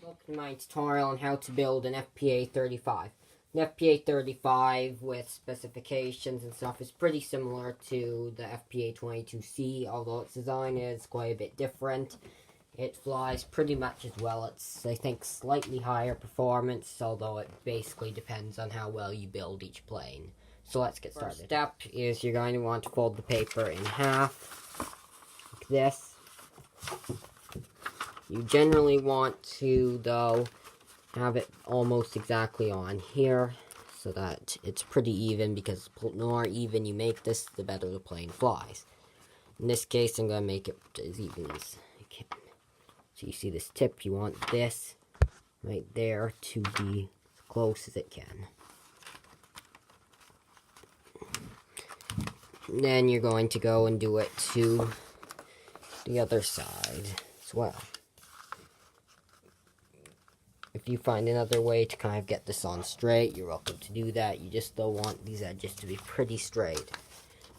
Welcome to my tutorial on how to build an FPA-35. An FPA-35 with specifications and stuff is pretty similar to the FPA-22C, although its design is quite a bit different. It flies pretty much as well. It's, I think, slightly higher performance, although it basically depends on how well you build each plane. So let's get started. First step is you're going to want to fold the paper in half, like this. You generally want to, though, have it almost exactly on here, so that it's pretty even, because the more even you make this, the better the plane flies. In this case, I'm going to make it as even as I can. So you see this tip, you want this right there to be as close as it can. And then you're going to go and do it to the other side as well. If you find another way to kind of get this on straight, you're welcome to do that. You just don't want these edges to be pretty straight.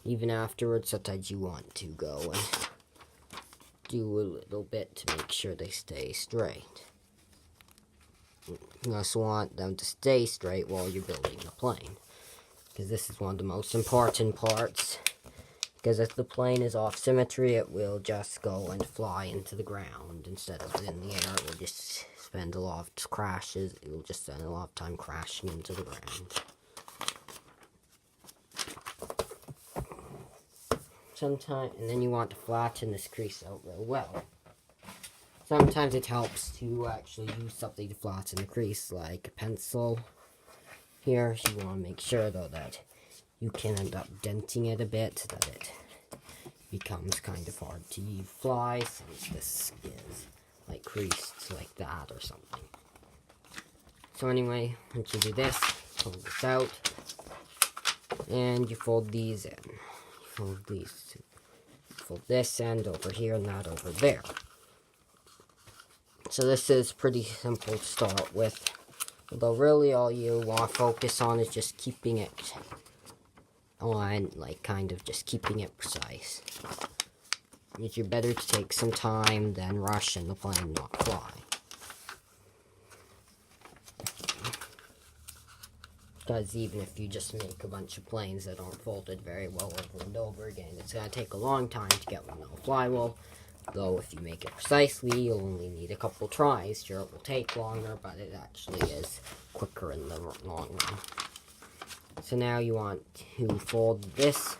Even afterwards, sometimes you want to go and do a little bit to make sure they stay straight. You also want them to stay straight while you're building the plane, because this is one of the most important parts. Because if the plane is off symmetry, it will just go and fly into the ground instead of in the air. It will just spend a lot of crashes. It will just spend a lot of time crashing into the ground. And then you want to flatten this crease out real well. Sometimes it helps to actually use something to flatten the crease, like a pencil. Here, you want to make sure though that you can end up denting it a bit, so that it becomes kind of hard to fly, since this is like creased like that or something. So anyway, once you do this, fold this out, and you fold these in. You fold these, fold this end over here and that over there. So this is pretty simple to start with, although really all you want to focus on is just keeping it on, like, kind of just keeping it precise. It's better to take some time than rush and the plane not fly. Because even if you just make a bunch of planes that aren't folded very well over and over again, it's going to take a long time to get one that'll fly well. Though if you make it precisely, you'll only need a couple tries. Sure, it will take longer, but it actually is quicker in the long run. So now you want to fold this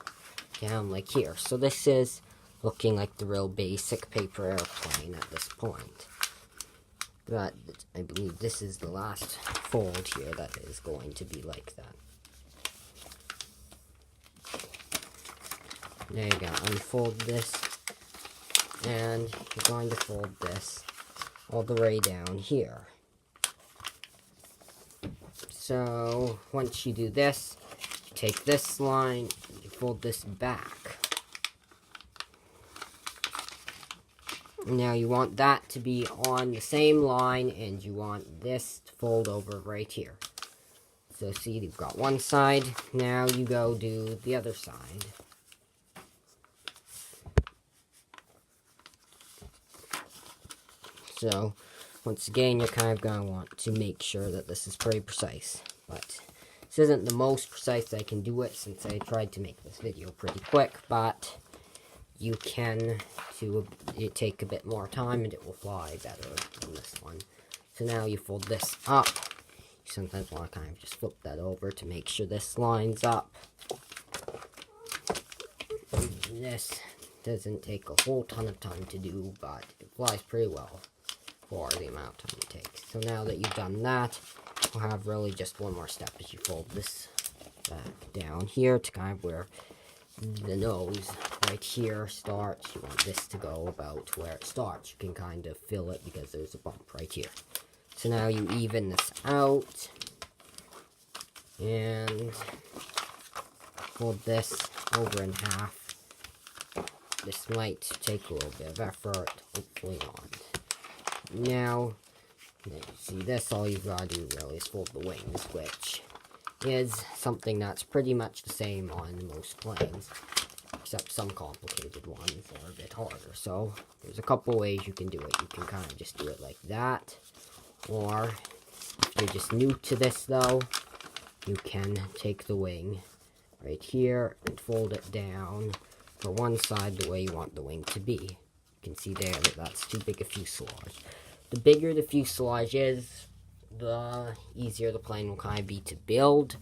down like here. So this is looking like the real basic paper airplane at this point. But I believe this is the last fold here that is going to be like that. There you go. Unfold this. And you're going to fold this all the way down here. So, once you do this, you take this line, you fold this back. Now you want that to be on the same line, and you want this to fold over right here. So see, you've got one side, now you go do the other side. So, once again, you're kind of going to want to make sure that this is pretty precise. But this isn't the most precise I can do it, since I tried to make this video pretty quick. But you can it take a bit more time, and it will fly better than this one. So now you fold this up. You sometimes want to kind of just flip that over to make sure this lines up. And this doesn't take a whole ton of time to do, but it flies pretty well for the amount of time it takes. So now that you've done that, we'll have really just one more step as you fold this back down here to kind of where the nose right here starts. You want this to go about where it starts. You can kind of feel it because there's a bump right here. So now you even this out and fold this over in half. This might take a little bit of effort, hopefully not. Now, you see this, all you've got to do really is fold the wings, which is something that's pretty much the same on most planes, except some complicated ones are a bit harder. So, there's a couple ways you can do it. You can kind of just do it like that, Or, if you're just new to this though, you can take the wing right here and fold it down for one side the way you want the wing to be. You can see there that that's too big a fuselage. The bigger the fuselage is, the easier the plane will kind of be to build,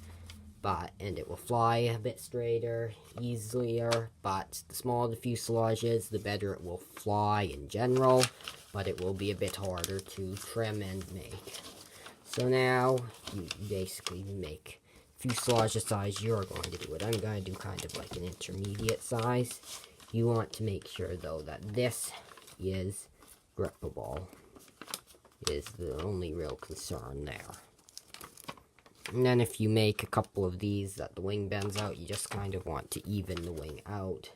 and it will fly a bit straighter, easier, but the smaller the fuselage is, the better it will fly in general, but it will be a bit harder to trim and make. So now, you basically make fuselage the size you're going to do it. I'm going to do kind of like an intermediate size. You want to make sure, though, that this is grippable, is the only real concern there. And then if you make a couple of these that the wing bends out, you just kind of want to even the wing out.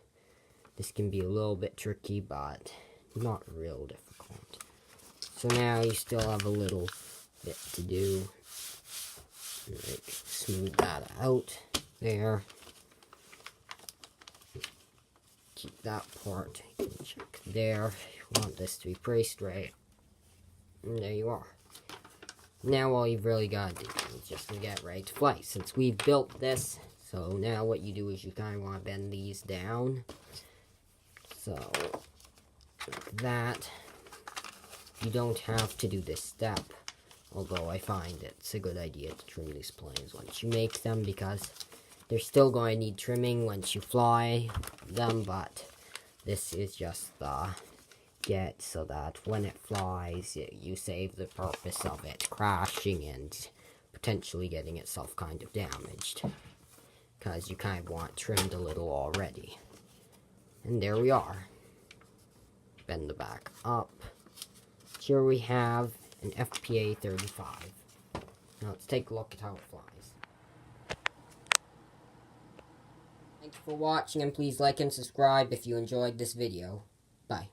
This can be a little bit tricky, but not real difficult. So now you still have a little bit to do. Like, smooth that out there. Keep that part. You can check there. You want this to be pretty straight. And there you are. Now all you've really got to do is just to get ready to fly. Since we've built this, so now what you do is you kind of want to bend these down. So, like that. You don't have to do this step. Although I find it's a good idea to trim these planes once you make them, because they're still going to need trimming once you fly them, but this is just the get so that when it flies, you save the purpose of it crashing and potentially getting itself kind of damaged, because you kind of want trimmed a little already. And there we are. Bend the back up. Here we have an FPA-35. Now let's take a look at how it flies. Thank you for watching, and please like and subscribe if you enjoyed this video. Bye.